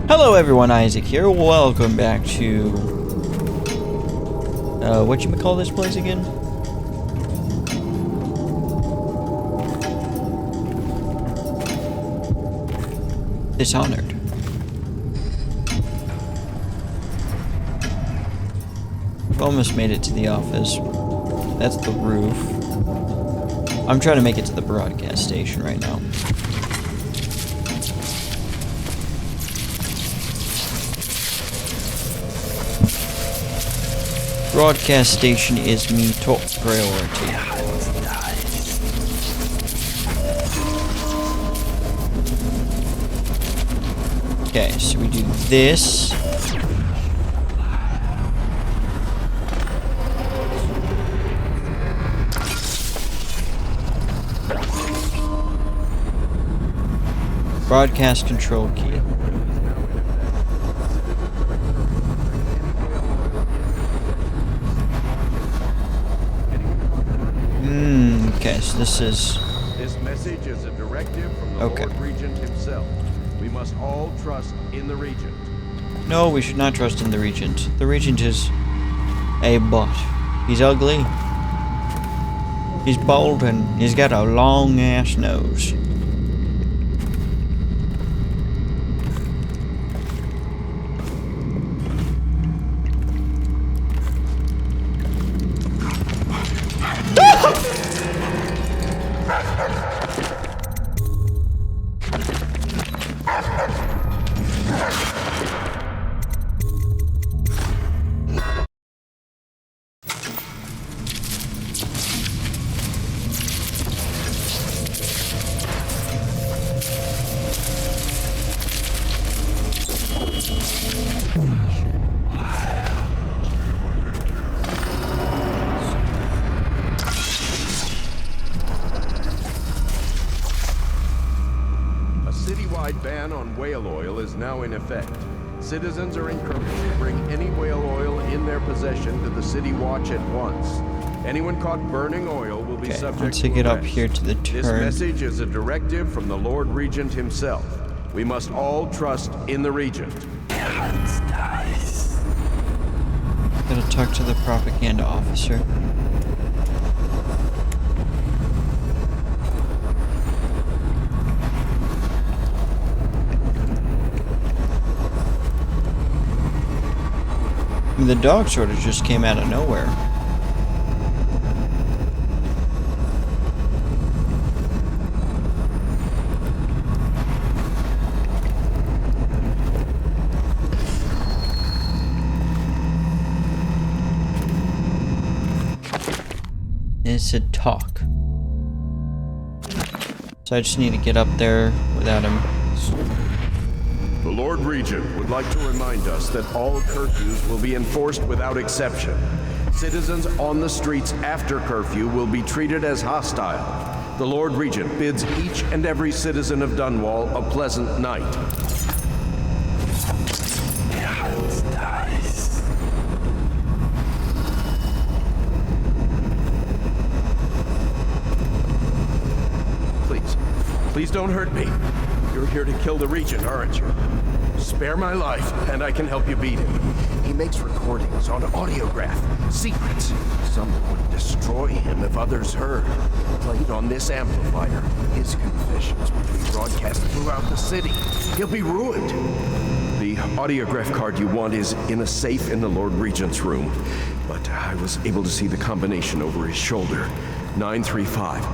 Hello everyone, Isaac here. Welcome back to whatchamacall this place again? Dishonored. We've almost made it to the office. That's the roof. I'm trying to make it to the broadcast station right now. Broadcast station is me top priority. Okay, so we do this. Broadcast control key. Okay, so this message is a directive from the Lord Regent himself. We must all trust in the Regent. No, we should not trust in the Regent. The Regent is a bot. He's ugly. He's bald and he's got a long ass nose. Ban on whale oil is now in effect. Citizens are encouraged to bring any whale oil in their possession to the City Watch at once. Anyone caught burning oil will be subject to arrest. Let's get up here to the turn. This message is a directive from the Lord Regent himself. We must all trust in the Regent. Gotta talk to the propaganda officer. I mean, the dog sort of just came out of nowhere. It said talk. So I just need to get up there without him. The Lord Regent would like to remind us that all curfews will be enforced without exception. Citizens on the streets after curfew will be treated as hostile. The Lord Regent bids each and every citizen of Dunwall a pleasant night. Please don't hurt me. You're here to kill the Regent, aren't you? Spare my life, and I can help you beat him. He makes recordings on audiograph, secrets. Some that would destroy him if others heard. Played on this amplifier, his confessions will be broadcast throughout the city. He'll be ruined. The audiograph card you want is in a safe in the Lord Regent's room. But I was able to see the combination over his shoulder. 935.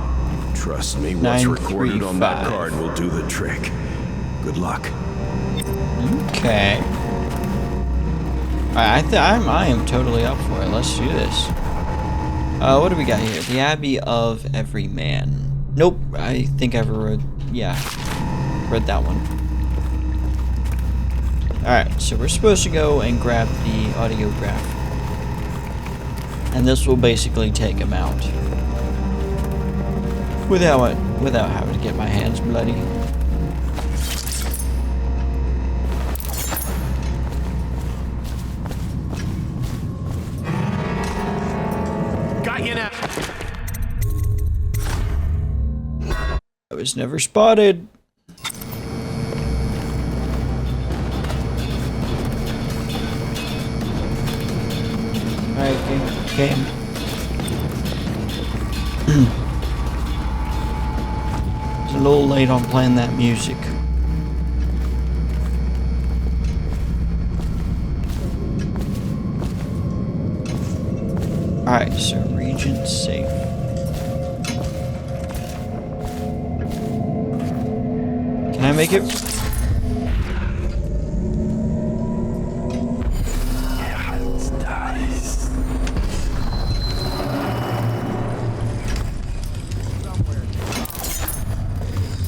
Trust me, what's recorded on that card will do the trick. Good luck. Okay. I am totally up for it. Let's do this. What do we got here? The Abbey of Every Man. Nope. I think I've read. Yeah, read that one. All right. So we're supposed to go and grab the audiograph, and this will basically take him out without having to get my hands bloody. Got you now. I was never spotted. Alright, game. It's a little late on playing that music. Alright, so region safe. Can I make it?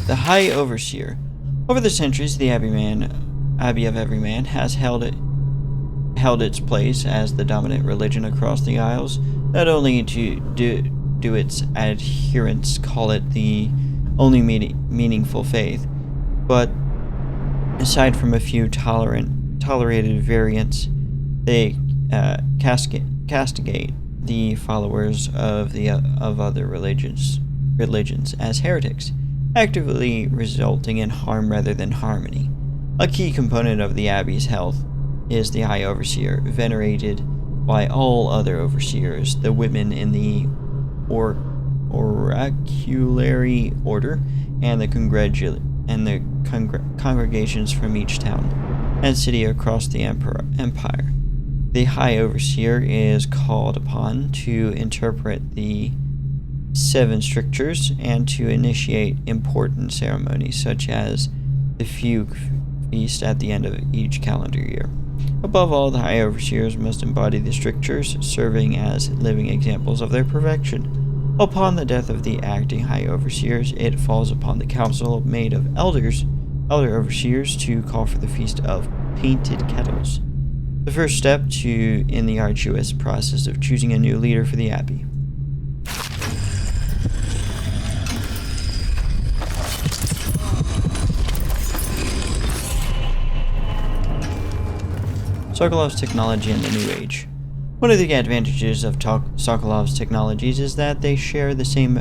The High Overseer. Over the centuries, the Abbey of Every Man has held its place as the dominant religion across the Isles, not only to do its adherents call it the only meaningful faith, but aside from a few tolerated variants, they castigate the followers of other religions as heretics, actively resulting in harm rather than harmony. A key component of the Abbey's health is the High Overseer, venerated by all other overseers, the women in the oraculary order, and the congregations from each town and city across the empire. The High Overseer is called upon to interpret the 7 strictures and to initiate important ceremonies such as the Fugue Feast at the end of each calendar year. Above all, the High Overseers must embody the strictures, serving as living examples of their perfection. Upon the death of the acting High Overseers, it falls upon the council made of elder overseers to call for the Feast of Painted Kettles, the first step in the arduous process of choosing a new leader for the Abbey. Sokolov's technology in the New Age. One of the advantages of Sokolov's technologies is that they share the same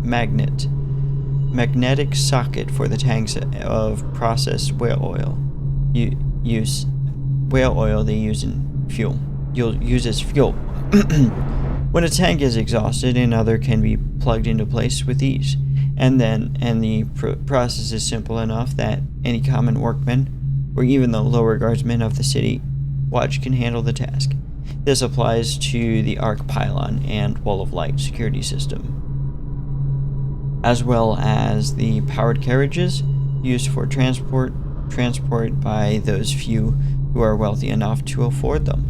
magnetic socket for the tanks of processed whale oil. Whale oil they use in fuel. Uses fuel. When a tank is exhausted, another can be plugged into place with ease, and the process is simple enough that any common workman or even the lower guardsmen of the city watch can handle the task. This applies to the arc pylon and wall of light security system, as well as the powered carriages used for transport by those few who are wealthy enough to afford them.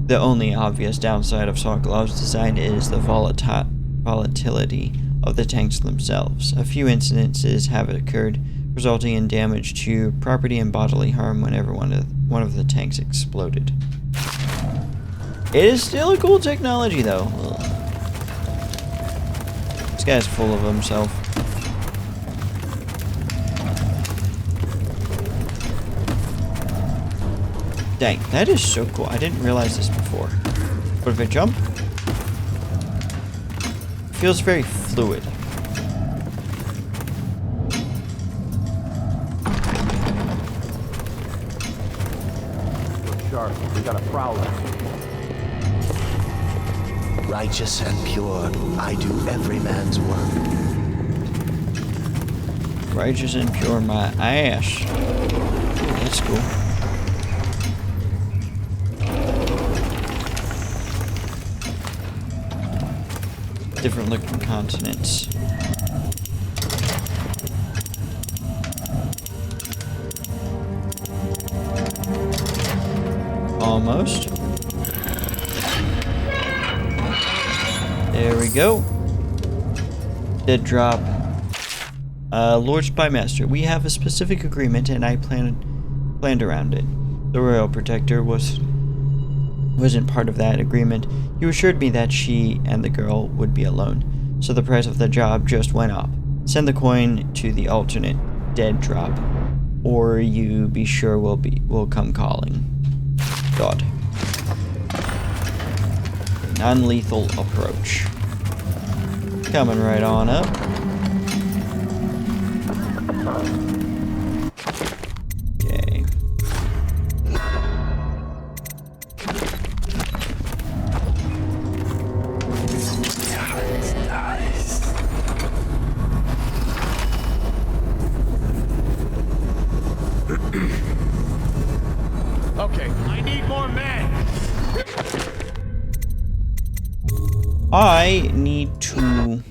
The only obvious downside of Sokolov's design is the volatility of the tanks themselves. A few incidences have occurred, resulting in damage to property and bodily harm whenever one of the tanks exploded. It is still a cool technology, though. Ugh. This guy's full of himself. Dang, that is so cool. I didn't realize this before. But if I jump, it feels very fluid. We got a prowler. Righteous and pure, I do every man's work. Righteous and pure, my ass. Ooh, that's cool. Different looking continents. Almost. There we go. Dead drop. Lord Spymaster, we have a specific agreement and I planned around it. The Royal Protector wasn't part of that agreement. You assured me that she and the girl would be alone, so the price of the job just went up. Send the coin to the alternate dead drop, or you be sure we'll come calling. God. Non-lethal approach. Coming right on up. Okay. Okay, I need more men. I need to...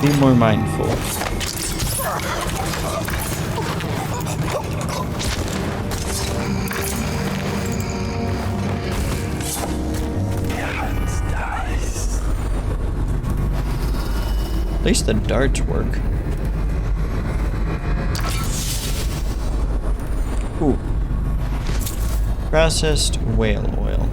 be more mindful. At least the darts work. Ooh. Processed whale oil.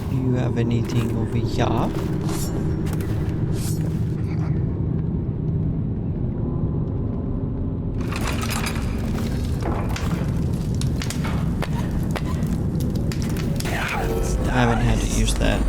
Do you have anything over here? I haven't had to use that.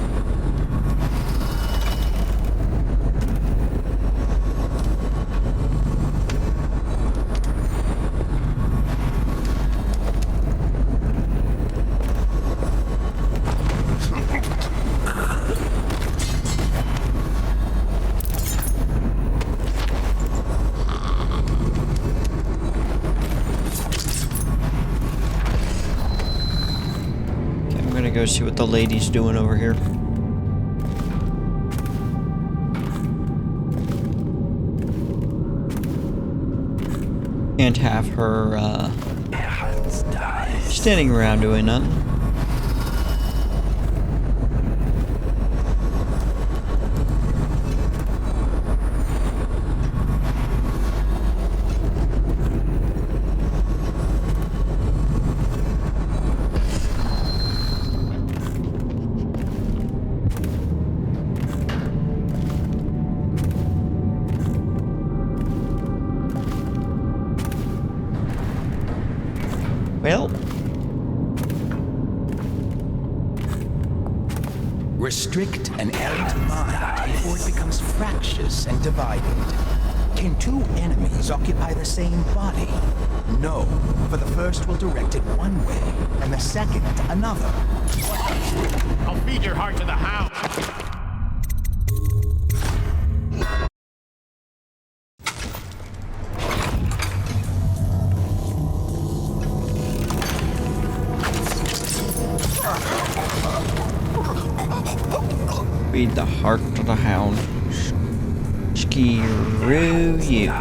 Go see what the lady's doing over here. Can't have her standing around doing nothing. Well, Restrict an errant mind before it becomes fractious and divided. Can two enemies occupy the same body? No, for the first will direct it one way, and the second another. I'll feed your heart to the hound. feed the heart to the hound. Screw you.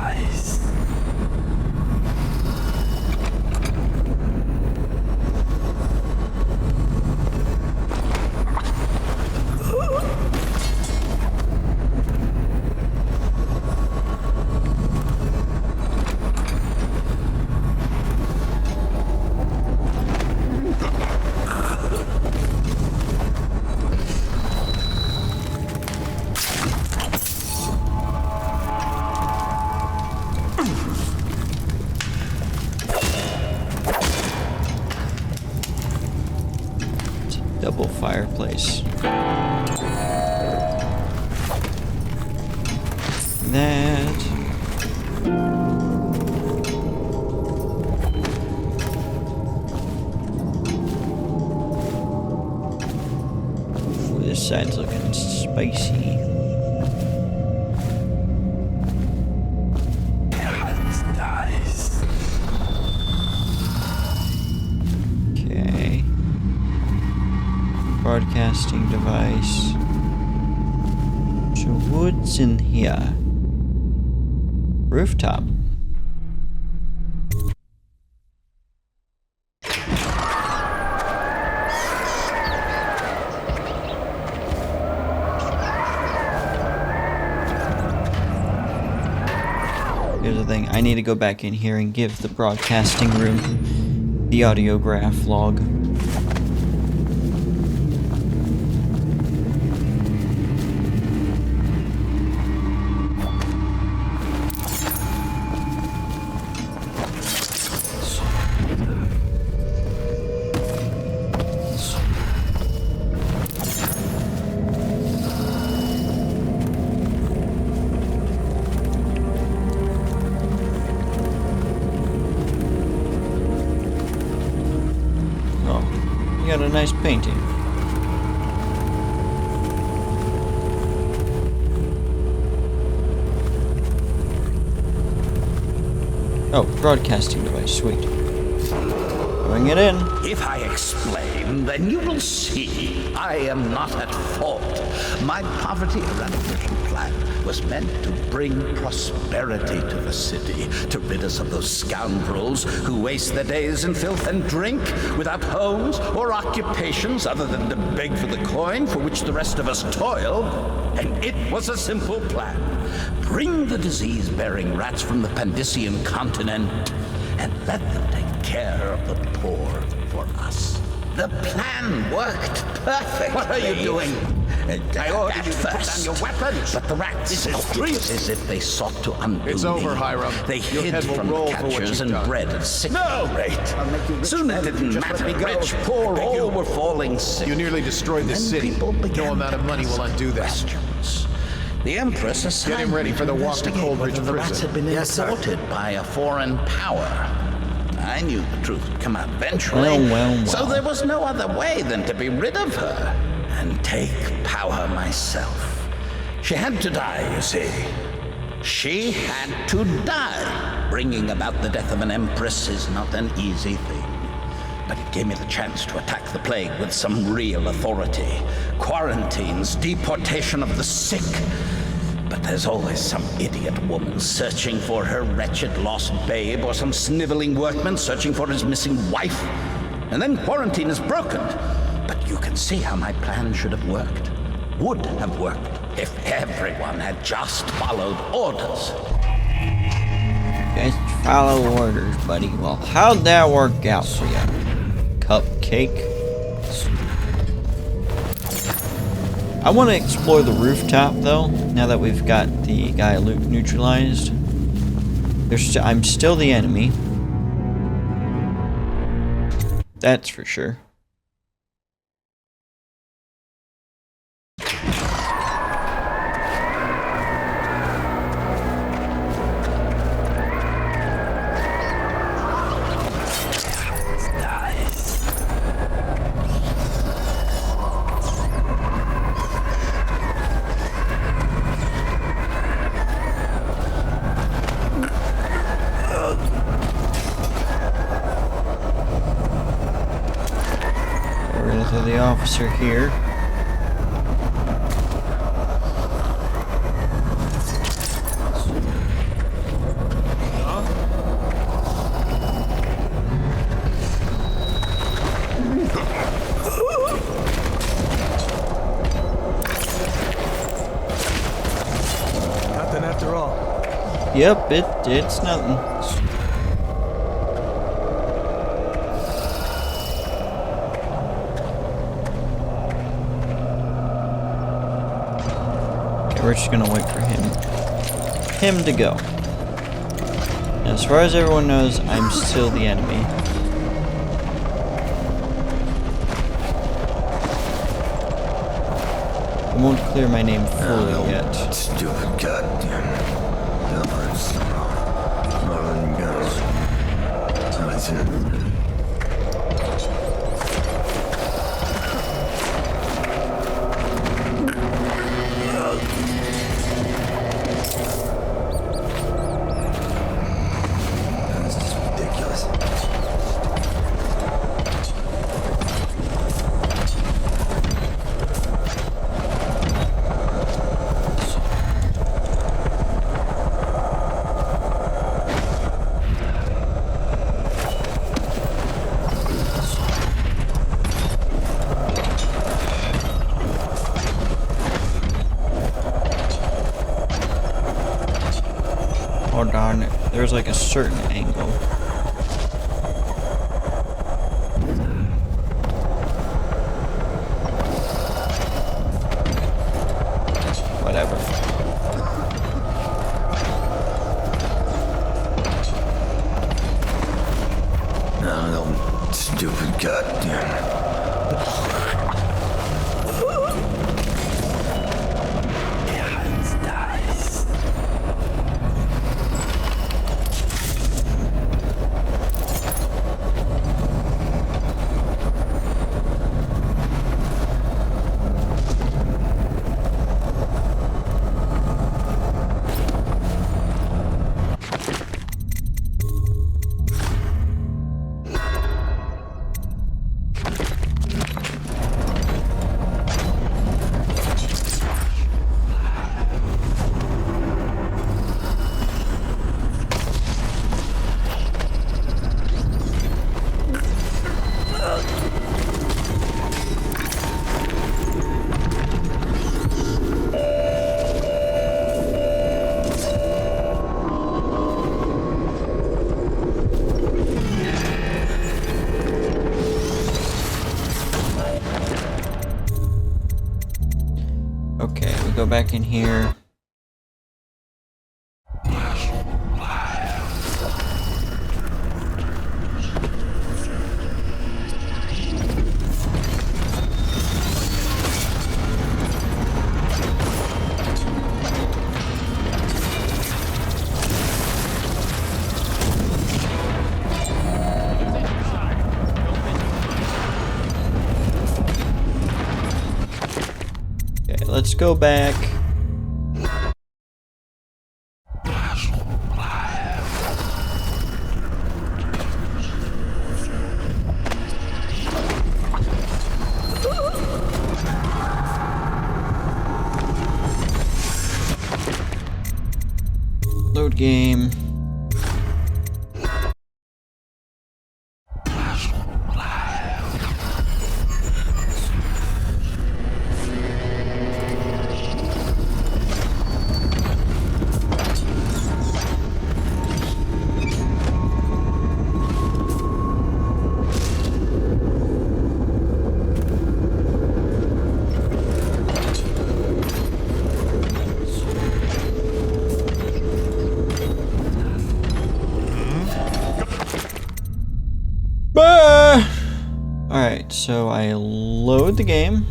Double fireplace. That. Ooh, this side's looking spicy. Okay. Broadcasting device. So what's in here? Rooftop. here's the thing. I need to go back in here and give the broadcasting room the audiograph log. Got a nice painting. Oh, broadcasting device, sweet. Bring it in. If I explain, then you will see I am not at fault. My poverty eradication plan was meant to bring prosperity to the city, to rid us of those scoundrels who waste their days in filth and drink, without homes or occupations other than to beg for the coin for which the rest of us toil. And it was a simple plan. Bring the disease-bearing rats from the Pandician continent and let them take care of the poor for us. The plan worked perfectly. What are you doing? I ordered you to put down your weapons. But the rats, it was as if they sought to undo It's over, Hiram. They Your hid head will from the roll for what catchers you've and done. bred at sick rate. Soon it didn't matter. Rich, poor, all were falling sick. You nearly destroyed the Then city. people began No amount of money will undo that. questions. The Empress assigned Get him ready me for the walk to investigate Coldridge whether the rats Prison. had been imported by a foreign power. I knew the truth would come out eventually. Well. So there was no other way than to be rid of her and take power myself. She had to die, you see. She had to die. Bringing about the death of an empress is not an easy thing. But it gave me the chance to attack the plague with some real authority. Quarantines, deportation of the sick. But there's always some idiot woman searching for her wretched lost babe, or some sniveling workman searching for his missing wife. And then quarantine is broken. But you can see how my plan should have worked. Would have worked if everyone had just followed orders. Guys, follow orders, buddy. Well, how'd that work out for you? Cupcake? I want to explore the rooftop, though, now that we've got the guy neutralized. I'm still the enemy. That's for sure. The officer here. Nothing after all. Yep, it's nothing. We're just gonna wait for him to go. As far as everyone knows, I'm still the enemy. I won't clear my name fully yet. Stupid goddamn. Hold on, there's like a certain angle. Whatever. No, stupid goddamn. Okay, we go back in here. Okay, let's go back. Load game. Alright, so I load the game.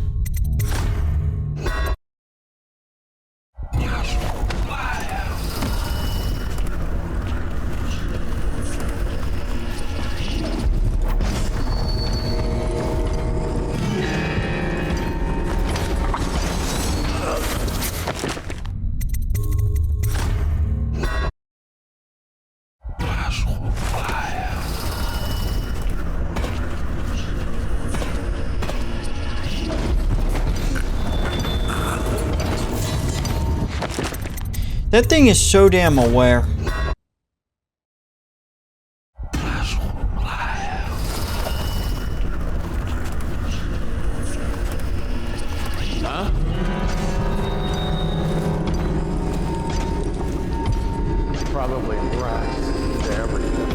That thing is so damn aware. Huh? Probably rats to everything.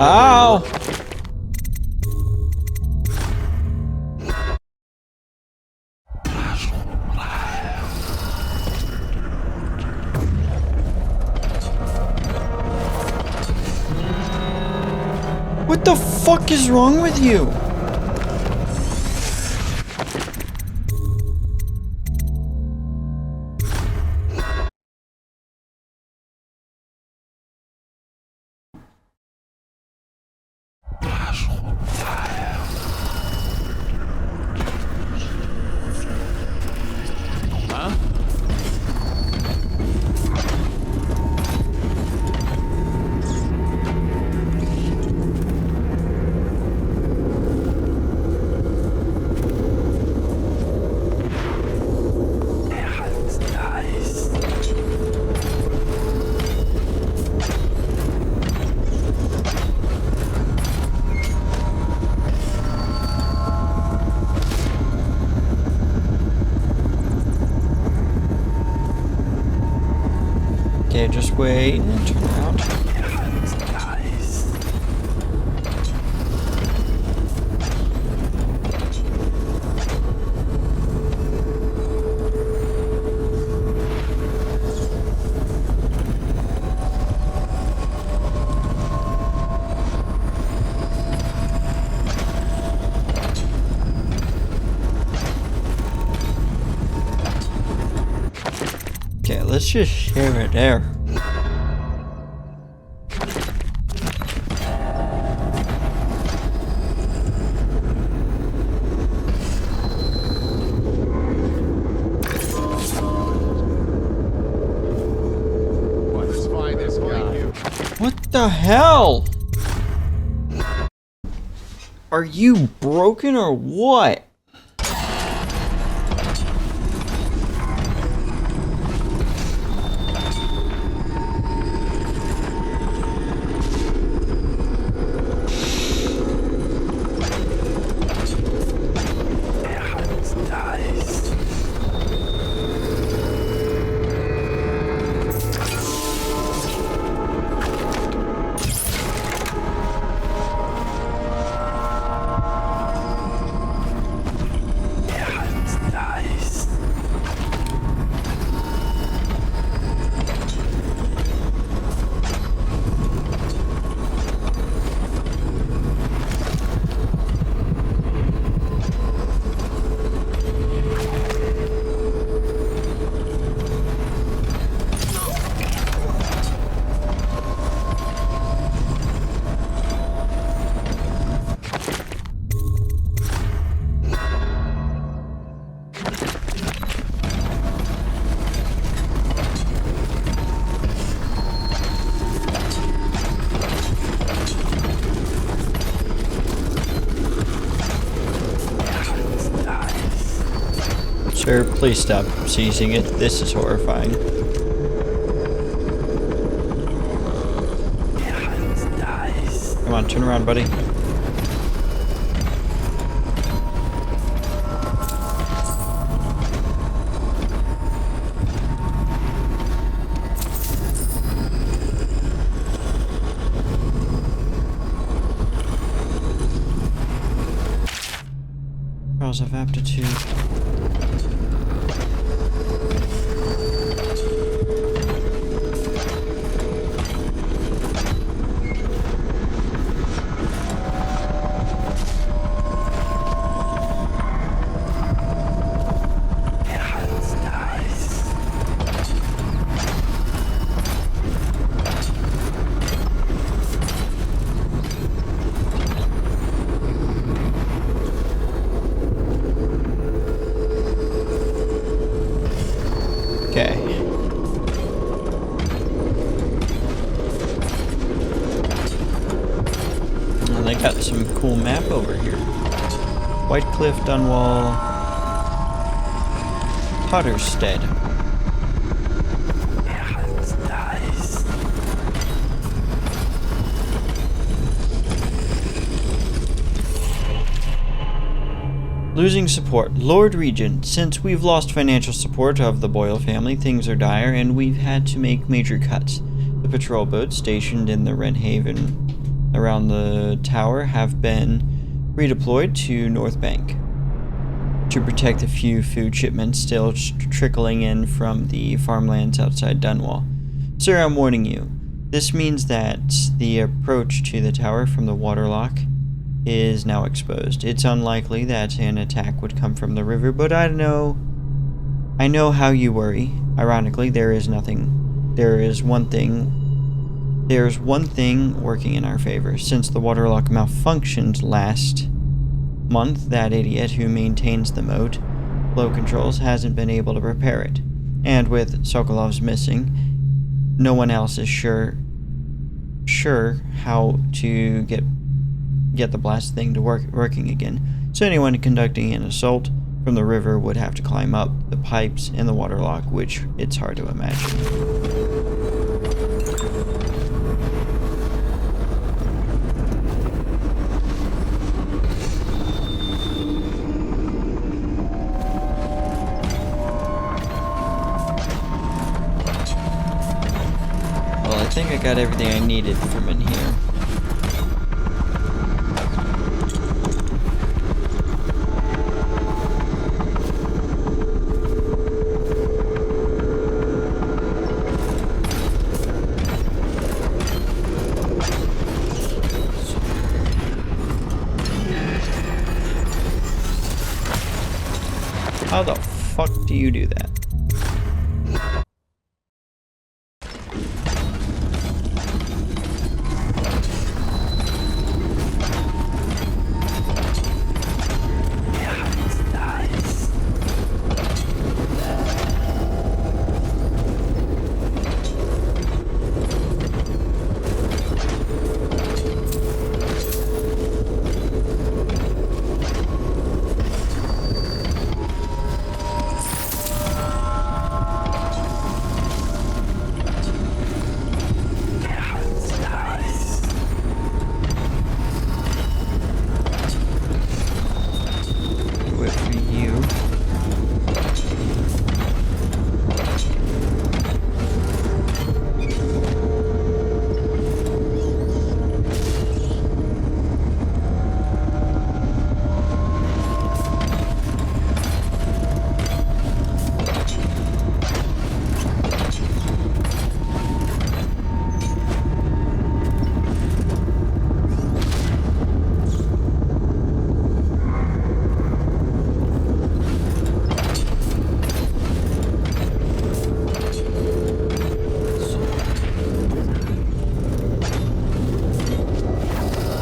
Ow! What the fuck is wrong with you? Okay, just wait. Turn around. Okay, let's just share it there. Let's find this guy. What the hell? Are you broken or what? Sir, please stop seizing it. This is horrifying. Come on, turn around, buddy. Trials of aptitude. Okay. And they got some cool map over here. White Cliff, Dunwall, Potterstead. Losing support. Lord Regent, since we've lost financial support of the Boyle family, things are dire and we've had to make major cuts. The patrol boats stationed in the Red Haven around the tower have been redeployed to North Bank to protect the few food shipments still trickling in from the farmlands outside Dunwall. Sir, I'm warning you. This means that the approach to the tower from the waterlock is now exposed. It's unlikely that an attack would come from the river, but I know how you worry. Ironically, there's one thing working in our favor. Since the waterlock malfunctioned last month, that idiot who maintains the moat, flow controls, hasn't been able to repair it. And with Sokolov's missing, no one else is sure how to get the blast thing to working again. So anyone conducting an assault from the river would have to climb up the pipes in the waterlock, which it's hard to imagine. got everything I needed from in here. How the fuck do you do that?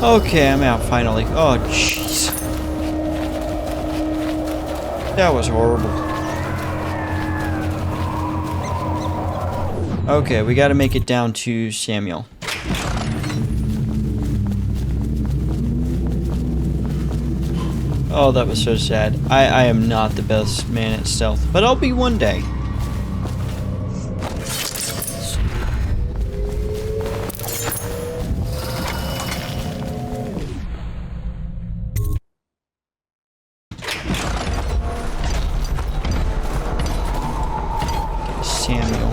Okay, I'm out finally. Oh, jeez. That was horrible. Okay, we gotta make it down to Samuel. Oh, that was so sad. I am not the best man at stealth, but I'll be one day. Samuel.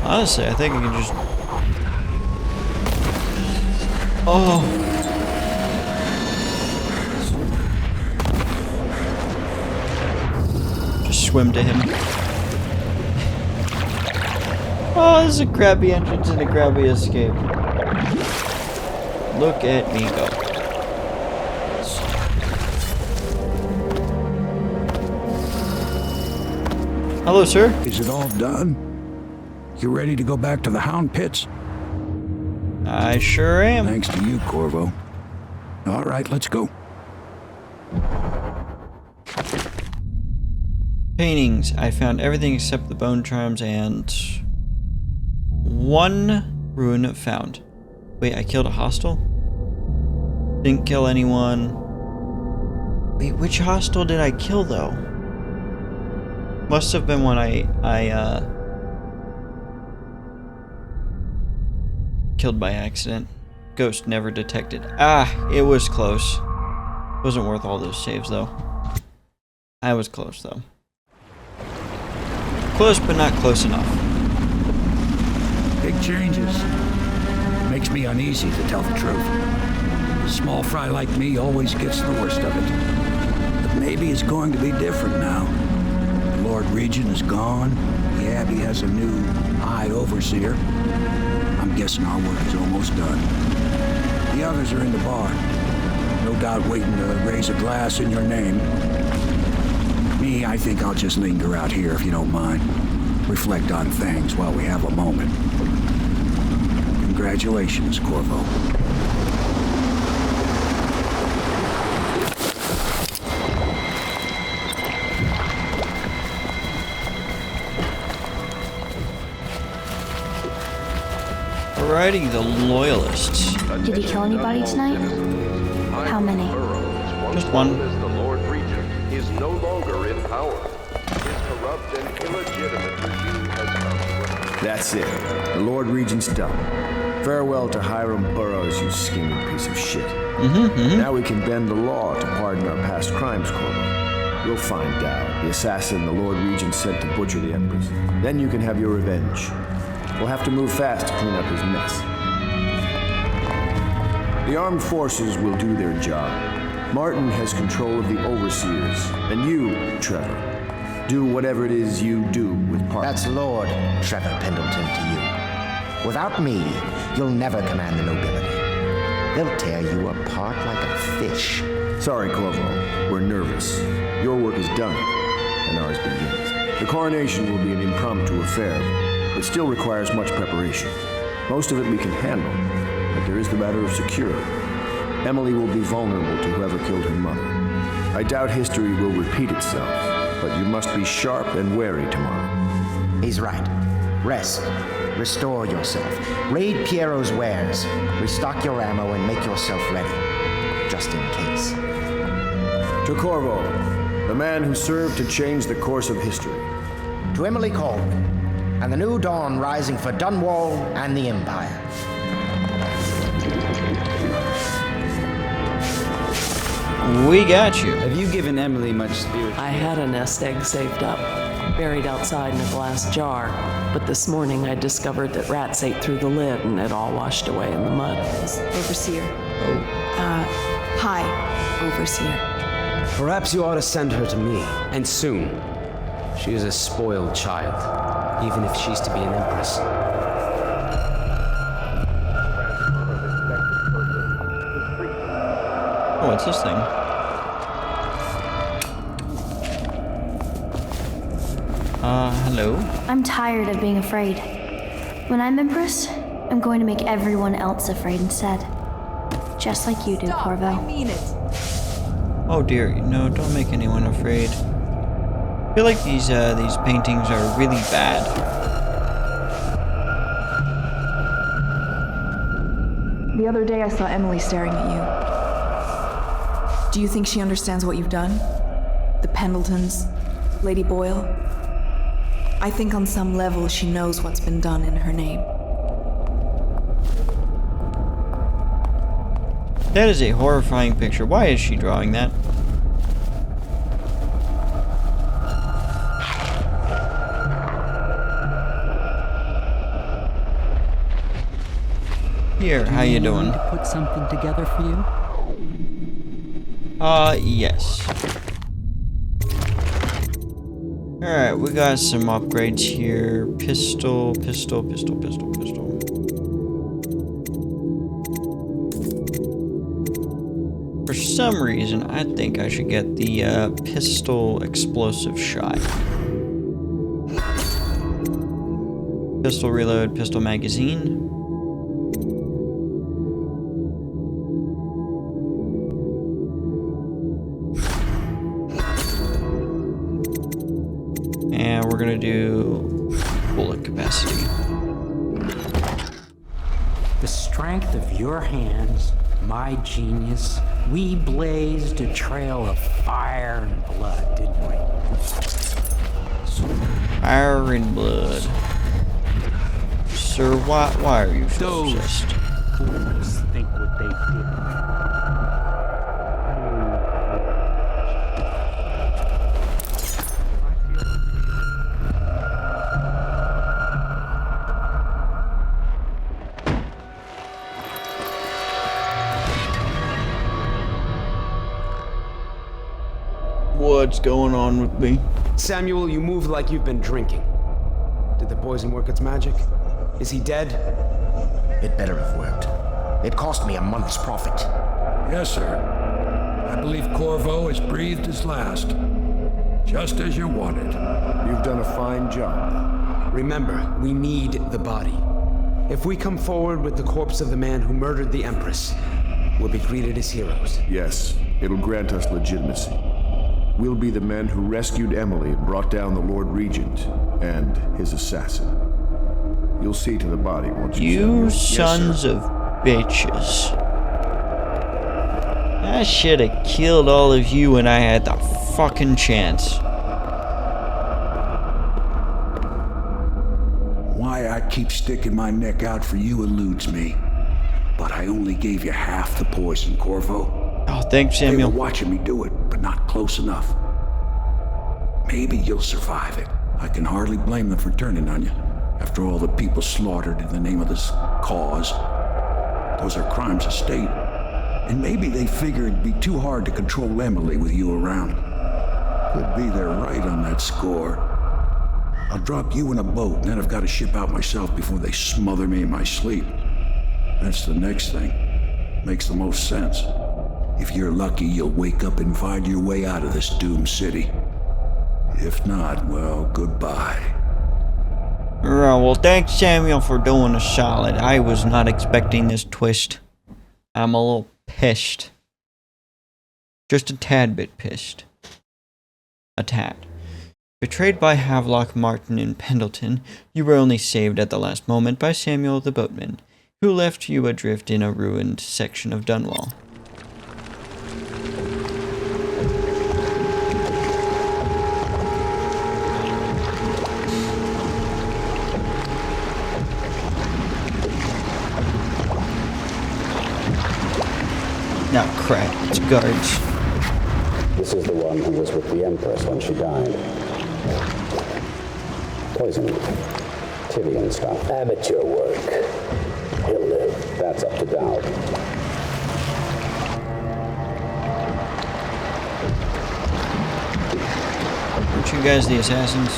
Honestly, I think I can just... Oh. Just swim to him. Oh, this is a crappy entrance and a crappy escape. Look at me go. Hello, sir. Is it all done? You ready to go back to the Hound Pits? I sure am. Thanks to you, Corvo. All right, let's go. Paintings. I found everything except the bone charms and one rune found. Wait, I killed a hostile? Didn't kill anyone. Wait, which hostile did I kill though? Must have been when I killed by accident. Ghost never detected. Ah, it was close. Wasn't worth all those saves though. I was close though. Close but not close enough. Big changes. Makes me uneasy, to tell the truth. A small fry like me always gets the worst of it. But maybe it's going to be different now. The Lord Regent is gone. The Abbey has a new High Overseer. I'm guessing our work is almost done. The others are in the bar. No doubt waiting to raise a glass in your name. Me, I think I'll just linger out here if you don't mind. Reflect on things while we have a moment. Congratulations, Corvo. Alrighty, the Loyalists. Did he kill anybody tonight? How many? Just one. As the Lord Regent is no longer in power. His corrupt and illegitimate regime has come to an end. That's it. The Lord Regent's done. Farewell to Hiram Burroughs, you scheming piece of shit. Now we can bend the law to pardon our past crimes, Corvo. We'll find Dow, the assassin the Lord Regent sent to butcher the Empress. Then you can have your revenge. We'll have to move fast to clean up his mess. The armed forces will do their job. Martin has control of the overseers, and you, Trevor, do whatever it is you do with Parker. That's Lord Trevor Pendleton to you. Without me, you'll never command the nobility. They'll tear you apart like a fish. Sorry, Corvo. We're nervous. Your work is done, and ours begins. The coronation will be an impromptu affair, but still requires much preparation. Most of it we can handle, but there is the matter of security. Emily will be vulnerable to whoever killed her mother. I doubt history will repeat itself, but you must be sharp and wary tomorrow. He's right. Rest. Restore yourself. Raid Piero's wares. Restock your ammo and make yourself ready. Just in case. To Corvo, the man who served to change the course of history. To Emily Colvin, and the new dawn rising for Dunwall and the Empire. We got you. Have you given Emily much spirit? I had a nest egg saved up, buried outside in a glass jar, but this morning I discovered that rats ate through the lid and it all washed away in the mud. Overseer. Hi, Overseer. Perhaps you ought to send her to me, and soon. She is a spoiled child, even if she's to be an empress. Oh, what's this thing? Hello? I'm tired of being afraid. When I'm Empress, I'm going to make everyone else afraid instead. Just like you do, Corvo. I mean it. Oh dear, no, don't make anyone afraid. I feel like these paintings are really bad. The other day I saw Emily staring at you. Do you think she understands what you've done? The Pendletons, Lady Boyle? I think on some level she knows what's been done in her name. That is a horrifying picture. Why is she drawing that? Here, how you doing? To put something together for you? Yes. Alright, we got some upgrades here. Pistol. For some reason, I think I should get the pistol explosive shot. Pistol reload, pistol magazine. And we're gonna do bullet capacity. The strength of your hands, my genius, we blazed a trail of fire and blood, didn't we? Fire and blood. Sir, why are you so obsessed? Fools think what they did. What's going on with me? Samuel, you move like you've been drinking. Did the poison work its magic? Is he dead? It better have worked. It cost me a month's profit. Yes, sir. I believe Corvo has breathed his last. Just as you wanted. You've done a fine job. Remember, we need the body. If we come forward with the corpse of the man who murdered the Empress, we'll be greeted as heroes. Yes, it'll grant us legitimacy. We'll be the men who rescued Emily and brought down the Lord Regent and his assassin. You'll see to the body once You Yes, sons sir. of bitches. I should have killed all of you when I had the fucking chance. Why I keep sticking my neck out for you eludes me. But I only gave you half the poison, Corvo. Oh, thanks, They were Samuel. watching me do it, but not close enough. Maybe you'll survive it. I can hardly blame them for turning on you. After all the people slaughtered in the name of this cause. Those are crimes of state. And maybe they figure it'd be too hard to control Emily with you around. Could be they're right on that score. I'll drop you in a boat, and then I've got to ship out myself before they smother me in my sleep. That's the next thing. Makes the most sense. If you're lucky, you'll wake up and find your way out of this doomed city. If not, well, goodbye. Well, thanks, Samuel, for doing a solid. I was not expecting this twist. I'm a little pissed. Just a tad bit pissed. A tad. Betrayed by Havelock, Martin, and Pendleton, you were only saved at the last moment by Samuel the boatman, who left you adrift in a ruined section of Dunwall. Now crap, it's guards. This is the one who was with the Empress when she died. Poisoned. Tivian stuff. Amateur work. He'll live. That's up to doubt. Aren't you guys the assassins?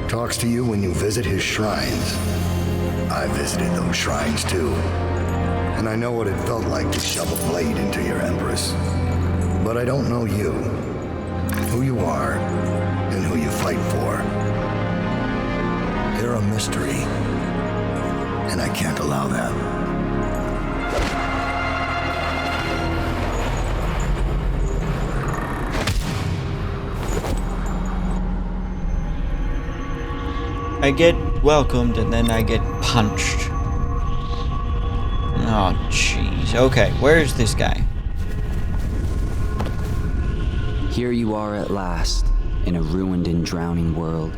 Talks to you when you visit his shrines. I visited those shrines too. And I know what it felt like to shove a blade into your Empress. But I don't know you, who you are, and who you fight for. You're a mystery, and I can't allow that. I get welcomed and then I get punched. Oh, jeez. Okay, where's this guy? Here you are at last, in a ruined and drowning world,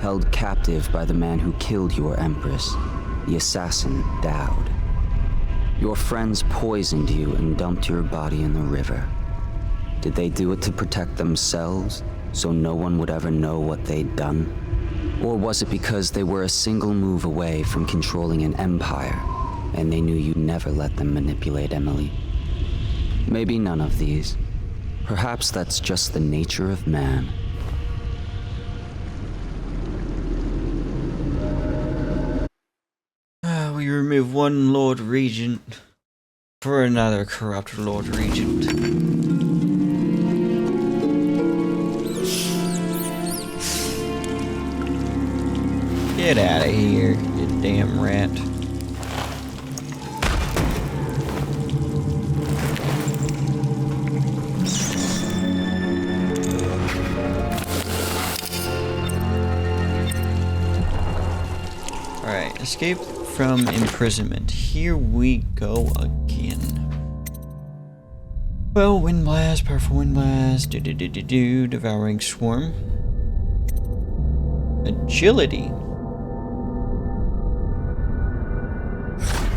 held captive by the man who killed your Empress, the assassin Dowd. Your friends poisoned you and dumped your body in the river. Did they do it to protect themselves, so no one would ever know what they'd done? Or was it because they were a single move away from controlling an empire, and they knew you'd never let them manipulate Emily? Maybe none of these. Perhaps that's just the nature of man. We remove one Lord Regent for another corrupt Lord Regent. Get out of here, you damn rat. Alright, escape from imprisonment. Here we go again. Well, wind blast, powerful wind blast, devouring swarm. Agility.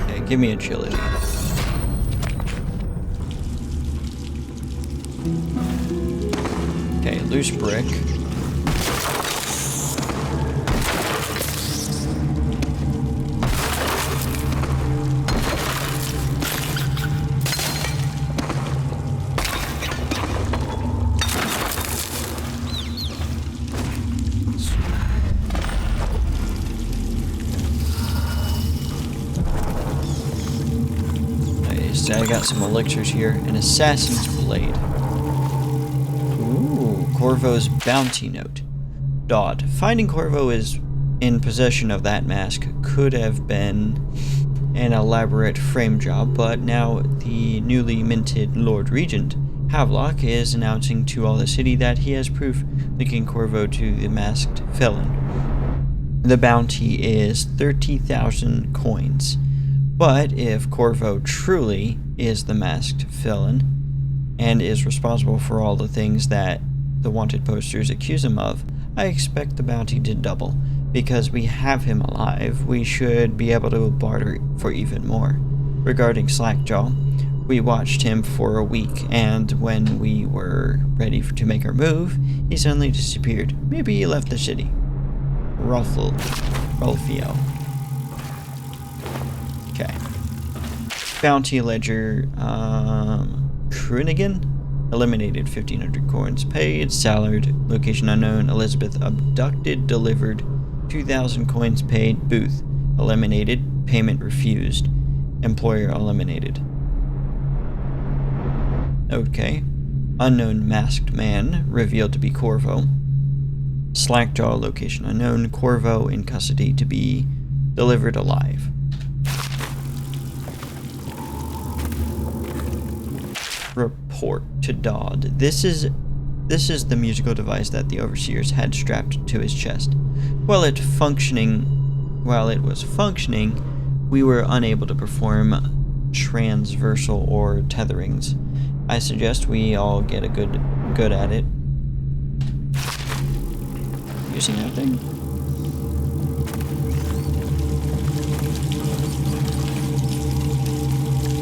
Okay, give me agility. Okay, loose brick. Nice, I got some elixirs here. An assassin's blade. Corvo's bounty note. Dodd. Finding Corvo is in possession of that mask could have been an elaborate frame job, but now the newly minted Lord Regent, Havelock, is announcing to all the city that he has proof linking Corvo to the masked felon. The bounty is 30,000 coins, but if Corvo truly is the masked felon and is responsible for all the things that the wanted posters accuse him of, I expect the bounty to double. Because we have him alive, we should be able to barter for even more. Regarding Slackjaw, we watched him for a week, and when we were ready to make our move, he suddenly disappeared. Maybe he left the city. Rolfio. Okay. Bounty ledger, Krunigan? Eliminated 1,500 coins paid. Salad, location unknown. Elizabeth abducted, delivered 2,000 coins paid. Booth eliminated, payment refused. Employer eliminated. Okay. Unknown masked man revealed to be Corvo. Slackjaw, location unknown. Corvo in custody to be delivered alive. Report to Dodd. This is the musical device that the overseers had strapped to his chest. While it was functioning, we were unable to perform transversal or tetherings. I suggest we all get a good at it. Using that thing.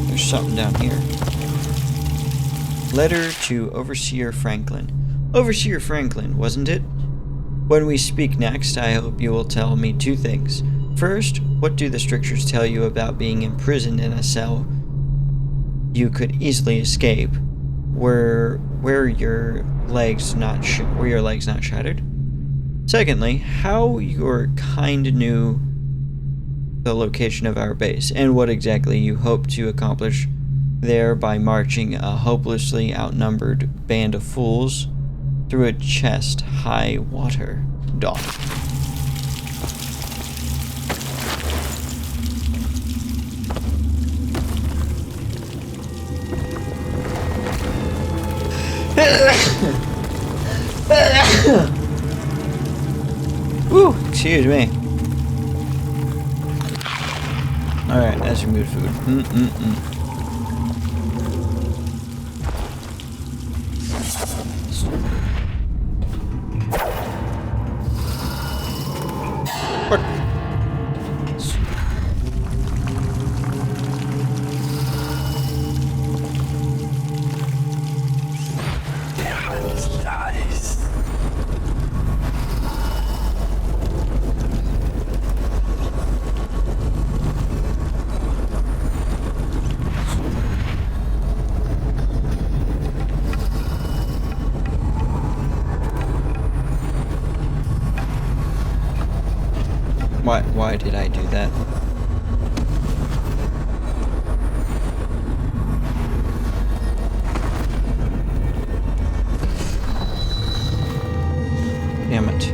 There's something down here. Letter to Overseer Franklin. Overseer Franklin, wasn't it? When we speak next, I hope you will tell me two things. First, what do the strictures tell you about being imprisoned in a cell you could easily escape? Were your legs not shattered? Secondly, how your kind knew the location of our base, and what exactly you hope to accomplish there by marching a hopelessly outnumbered band of fools through a chest-high water. Dawn. Woo! Excuse me. Alright, that's some good food. Why did I do that? Damn it.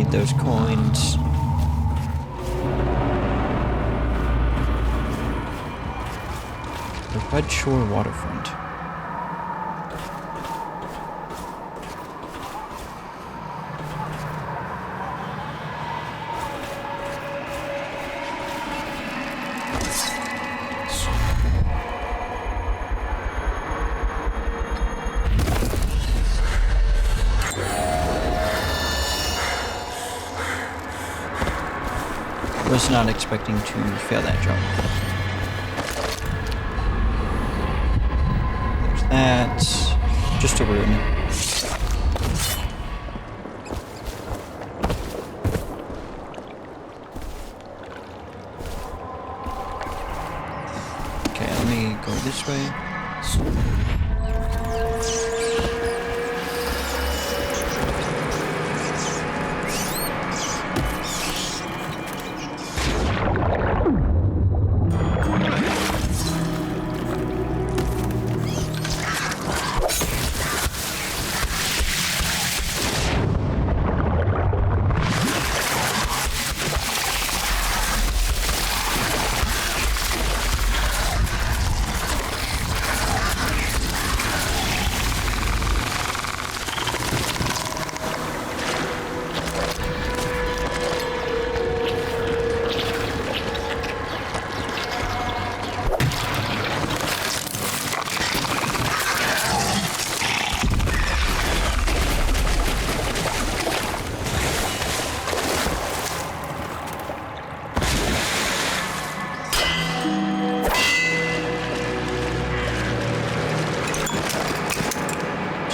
need those coins. The Red Shore Waterfront. Was not expecting to fail that jump. There's that. Just a rune. Okay, let me go this way.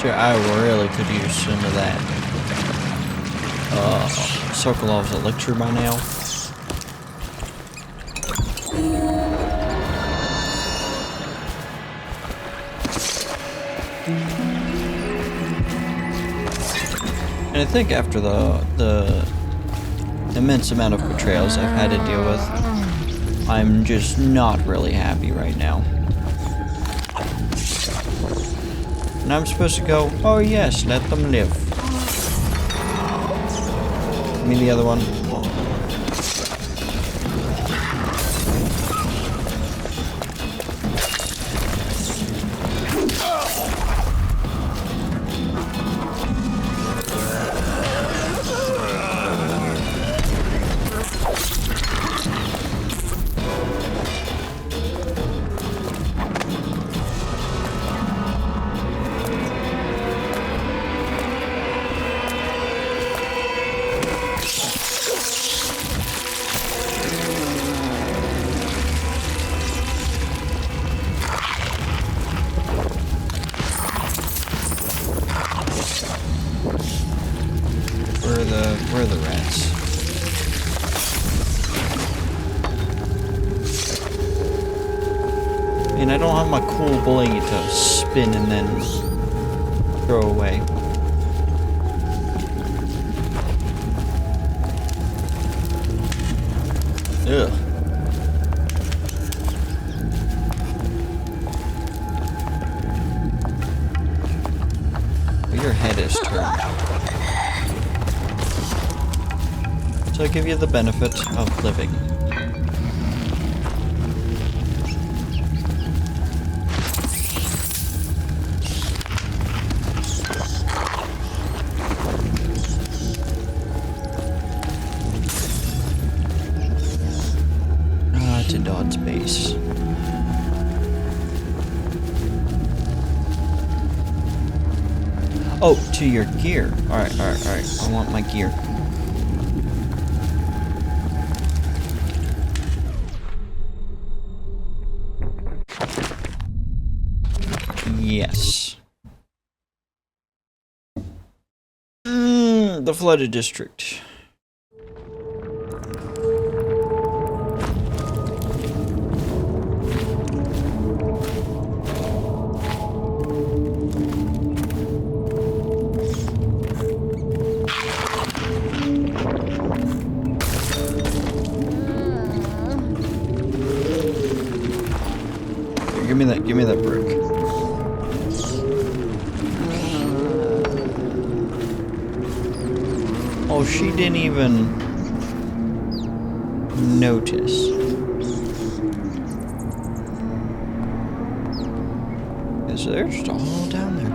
I really could use some of that Sokolov's elixir by now. And I think after the immense amount of betrayals I've had to deal with, I'm just not really happy right now. And I'm supposed to go, oh yes, let them live. Give me the other one. Where are the rats? I mean, I don't have my cool bully to spin and then throw away. Ugh. But your head is turned. So I give you the benefit of living. To Dodd's base. Oh, to your gear. Alright. I want my gear. Yes. The flooded district. Give me that brick. Oh, she didn't even notice. Because they're just all down there.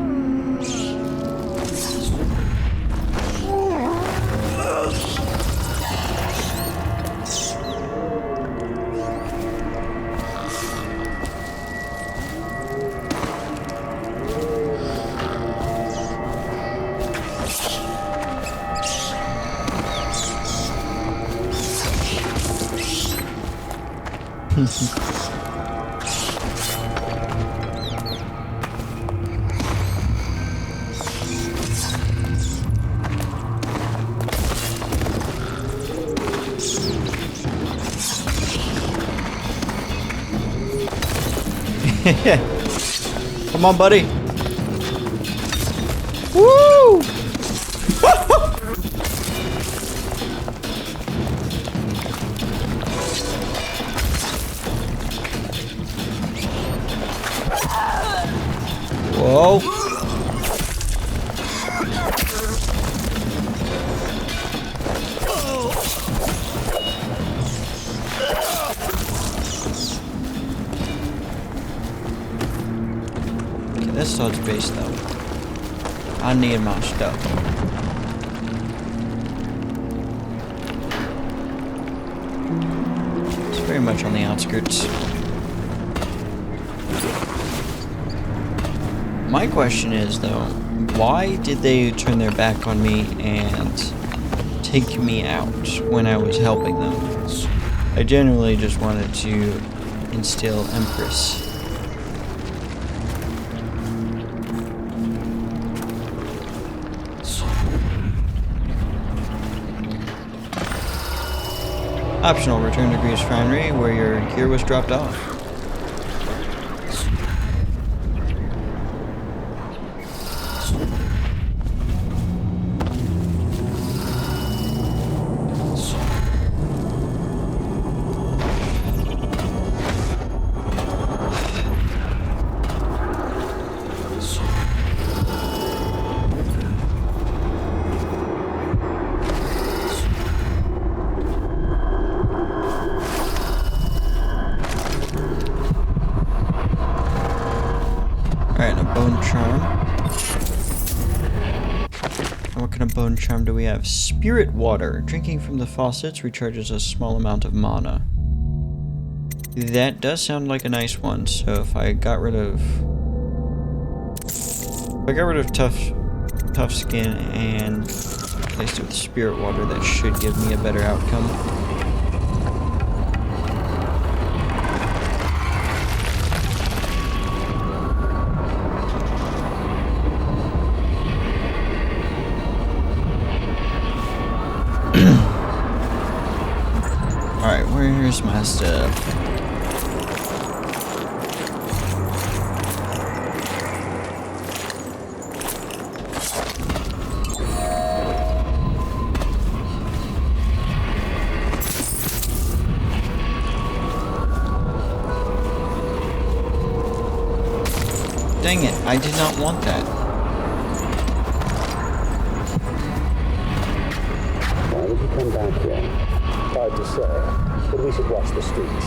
Come on, buddy. Woo! Whoa. Okay, let's touch base though. I need my stuff. It's very much on the outskirts. My question is, though, why did they turn their back on me and take me out when I was helping them? I generally just wanted to instill Empress. Optional, return to Greaves Refinery where your gear was dropped off. Alright, a bone charm. What kind of bone charm do we have? Spirit water. Drinking from the faucets recharges a small amount of mana. That does sound like a nice one, so if I got rid of tough skin and replaced it with spirit water, that should give me a better outcome. Alright, where's my stuff? Dang it, I did not want that. Why would you come back here? Hard to say, but we should watch the streets.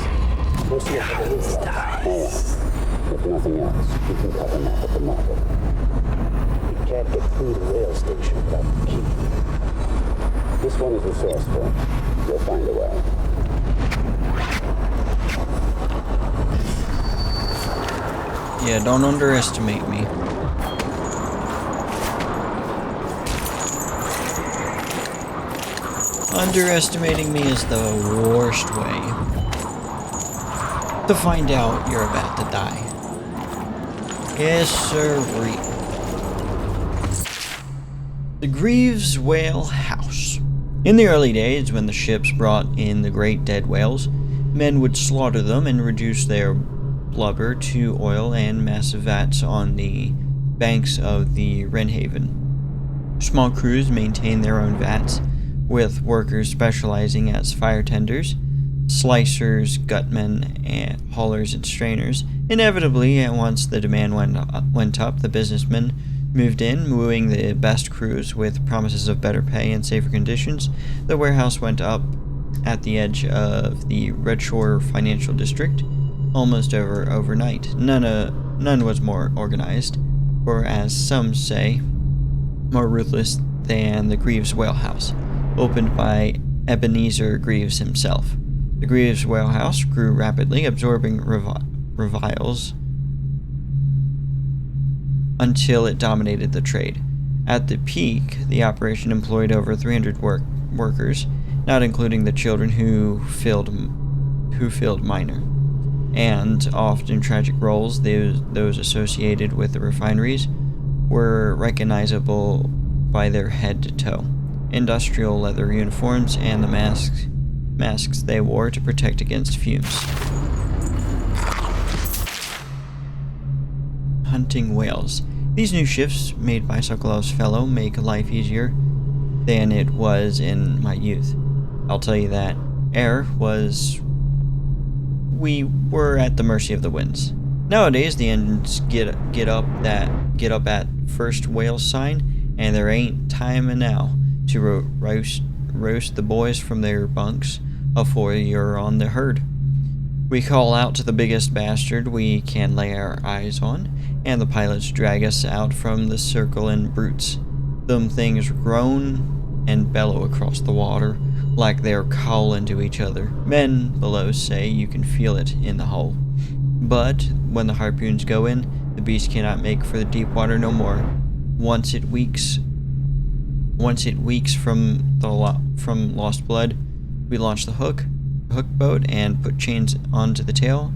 We'll see if the roof lights. All right. If nothing else, we can cut him off at the market. We can't get through the rail station without the key. This one is resourceful. We'll find a way. Yeah, don't underestimate me. Underestimating me is the worst way to find out you're about to die. Yes, sirree. The Greaves Whale House. In the early days, when the ships brought in the great dead whales, men would slaughter them and reduce their blubber to oil and massive vats on the banks of the Wrenhaven. Small crews maintained their own vats, with workers specializing as fire tenders, slicers, gutmen, and haulers and strainers. Inevitably, once the demand went up, the businessmen moved in, wooing the best crews with promises of better pay and safer conditions. The warehouse went up at the edge of the Red Shore financial district almost overnight. None was more organized, or as some say, more ruthless than the Greaves Whalehouse, opened by Ebenezer Greaves himself. The Greaves Whalehouse grew rapidly, absorbing reviles until it dominated the trade. At the peak, the operation employed over 300 workers, not including the children who filled minor, and often tragic roles. Those associated with the refineries were recognizable by their head to toe. Industrial leather uniforms and the masks they wore to protect against fumes. Hunting whales. These new shifts made by Sokolov's fellow make life easier than it was in my youth. I'll tell you that. We were at the mercy of the winds. Nowadays, the engines get up at first whale sign, and there ain't time now to roast the boys from their bunks afore you're on the herd. We call out to the biggest bastard we can lay our eyes on, and the pilots drag us out from the circle in brutes. Them things groan and bellow across the water like they're calling to each other. Men below say you can feel it in the hull. But when the harpoons go in, the beast cannot make for the deep water no more. Once it weaks from lost blood, we launch the hook boat and put chains onto the tail.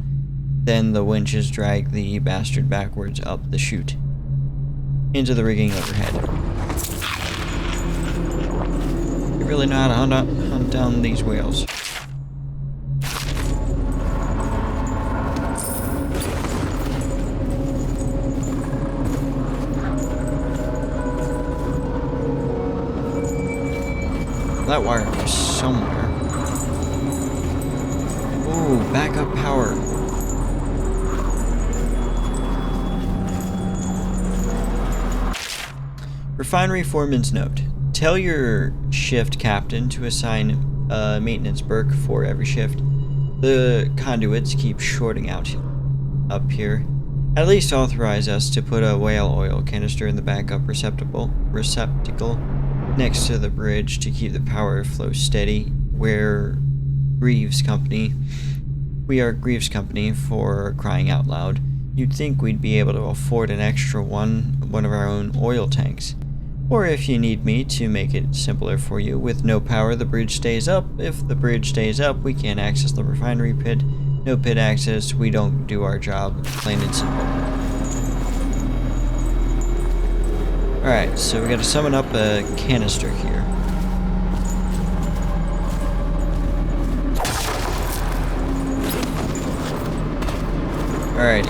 Then the winches drag the bastard backwards up the chute into the rigging overhead. You really know how to hunt down these whales. That wire goes somewhere. Ooh, backup power. Refinery foreman's note. Tell your shift captain to assign a maintenance berth for every shift. The conduits keep shorting out up here. At least authorize us to put a whale oil canister in the backup receptacle next to the bridge to keep the power flow steady. We are Greaves Company for crying out loud. You'd think we'd be able to afford an extra one of our own oil tanks. Or if you need me to make it simpler for you, with no power the bridge stays up. If the bridge stays up, we can't access the refinery pit. No pit access, we don't do our job, plain and simple. Alright, so we gotta summon up a canister here. Alrighty.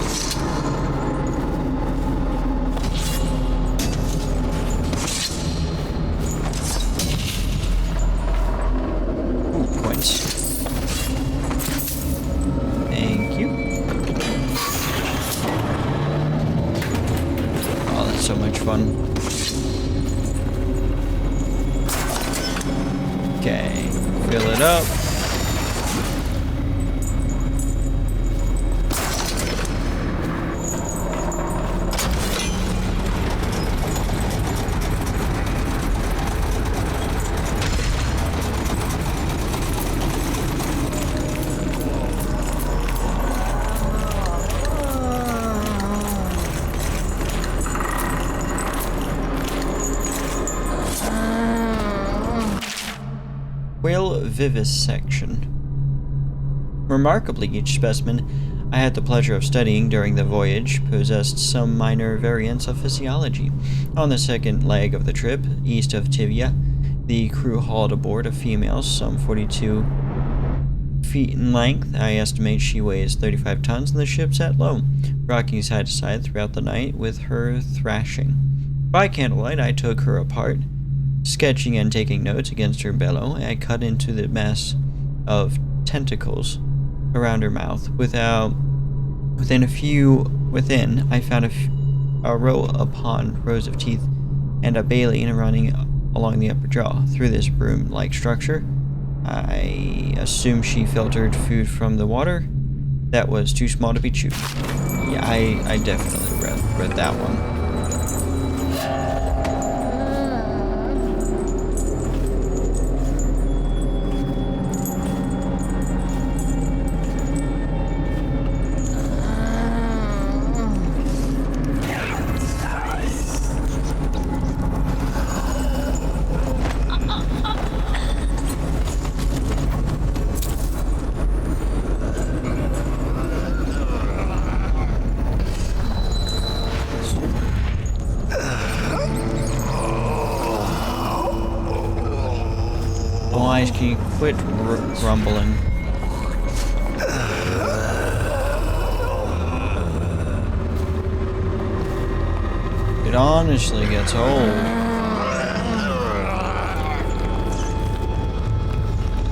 Ooh, points. Thank you. Oh, that's so much fun. Okay, fill it up. Whale vivisection. Remarkably, each specimen I had the pleasure of studying during the voyage possessed some minor variants of physiology. On the second leg of the trip, east of Tivia, the crew hauled aboard a female, some 42 feet in length. I estimate she weighs 35 tons, and the ship sat low, rocking side to side throughout the night with her thrashing. By candlelight, I took her apart. Sketching and taking notes against her bellow, I cut into the mass of tentacles around her mouth. I found row upon rows of teeth and a baleen running along the upper jaw. Through this broom-like structure, I assume she filtered food from the water that was too small to be chewed. Yeah, I definitely read that one. Wise, can you quit grumbling? It honestly gets old.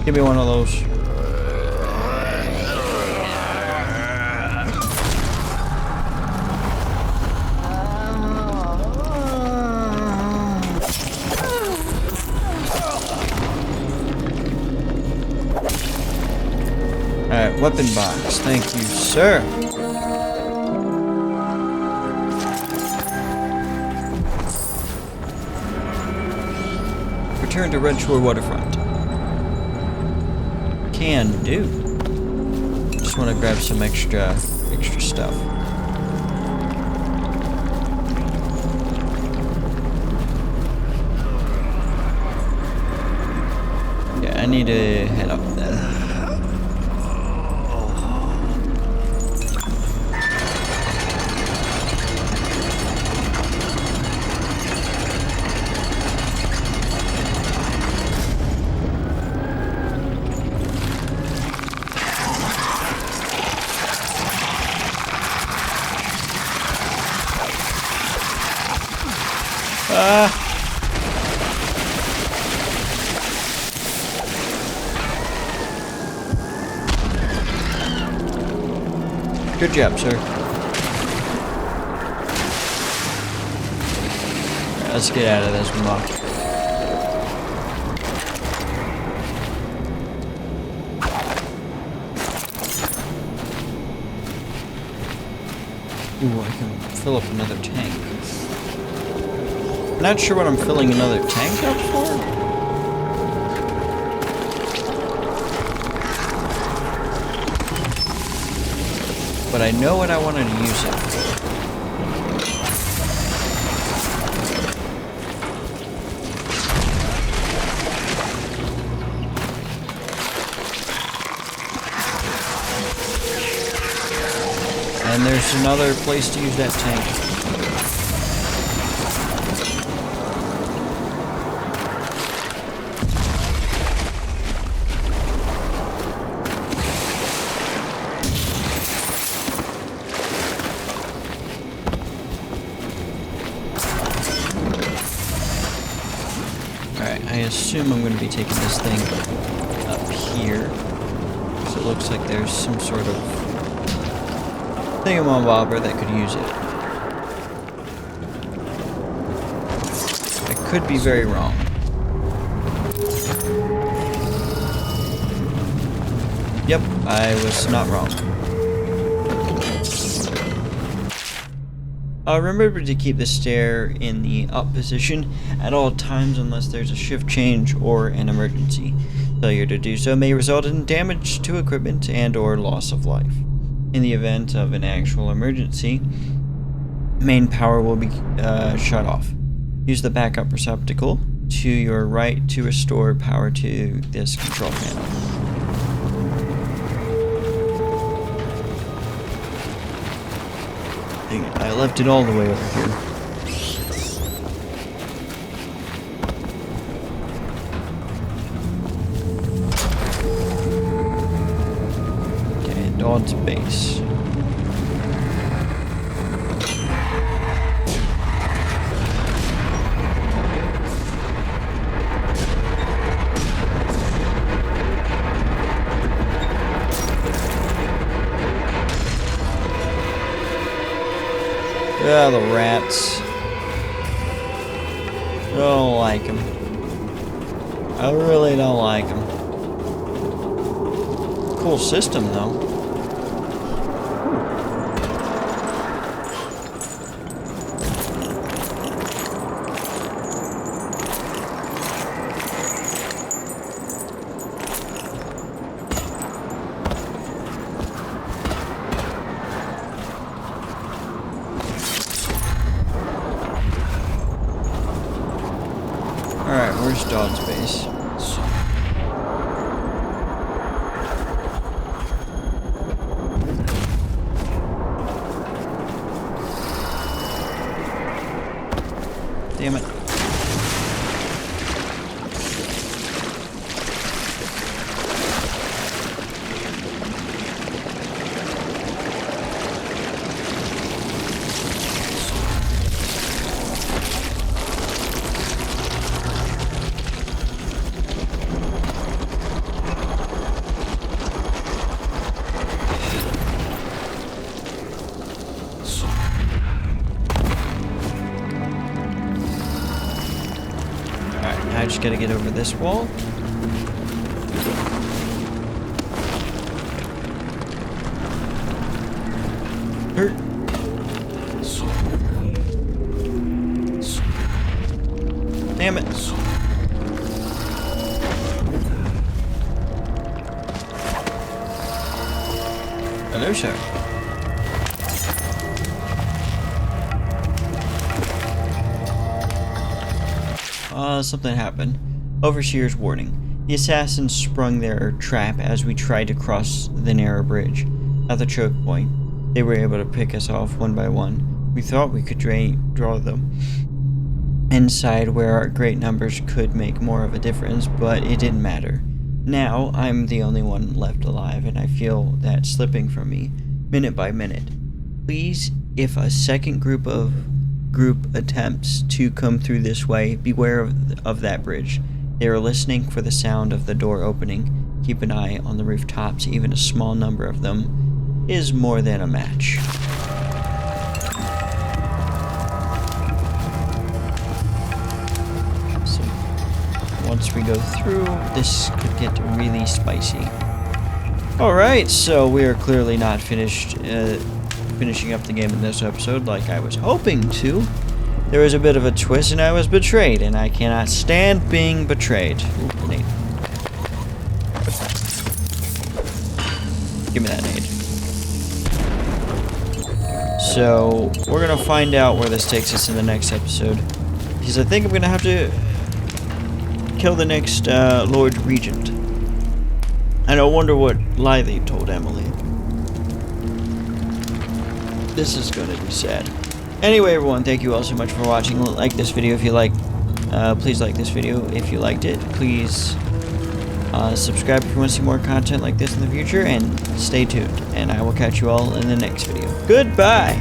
Give me one of those. Alright, weapon box. Thank you, sir. Return to Red Shore Waterfront. Can do. Just want to grab some extra stuff. Yeah, I need to head up then. Good job, sir. Right, let's get out of this muck. Ooh, I can fill up another tank. Not sure what I'm filling another tank up for. But I know what I wanted to use it for. And there's another place to use that tank. I assume I'm going to be taking this thing up here. So it looks like there's some sort of thingamabobber that could use it. I could be very wrong. Yep, I was not wrong. Remember to keep the stair in the up position at all times unless there's a shift change or an emergency. Failure to do so may result in damage to equipment and or loss of life. In the event of an actual emergency, main power will be shut off. Use the backup receptacle to your right to restore power to this control panel. I left it all the way over here. Okay, Dod's base. the rats. I don't like them. I really don't like them. Cool system, though. Alright, where's Dog's base? Damn it. I just gotta get over this wall. Damn it. Hello, sir. Something happened. Overseer's warning. The assassins sprung their trap as we tried to cross the narrow bridge. At the choke point, they were able to pick us off one by one. We thought we could draw them inside where our great numbers could make more of a difference, but it didn't matter. Now, I'm the only one left alive, and I feel that slipping from me, minute by minute. Please, if a second group attempts to come through this way, beware of that bridge. They are listening for the sound of the door opening. Keep an eye on the rooftops. Even a small number of them is more than a match. So once we go through, this could get really spicy. Alright, so we are clearly not finishing up the game in this episode like I was hoping to. There was a bit of a twist and I was betrayed, and I cannot stand being betrayed. Ooh, nade. Give me that nade. So, we're gonna find out where this takes us in the next episode. Because I think I'm gonna have to kill the next Lord Regent. And I wonder what lie they told Emily. This is gonna be sad. Anyway, everyone, thank you all so much for watching. Like this video if you like. Please like this video if you liked it. Please subscribe if you want to see more content like this in the future. And stay tuned. And I will catch you all in the next video. Goodbye!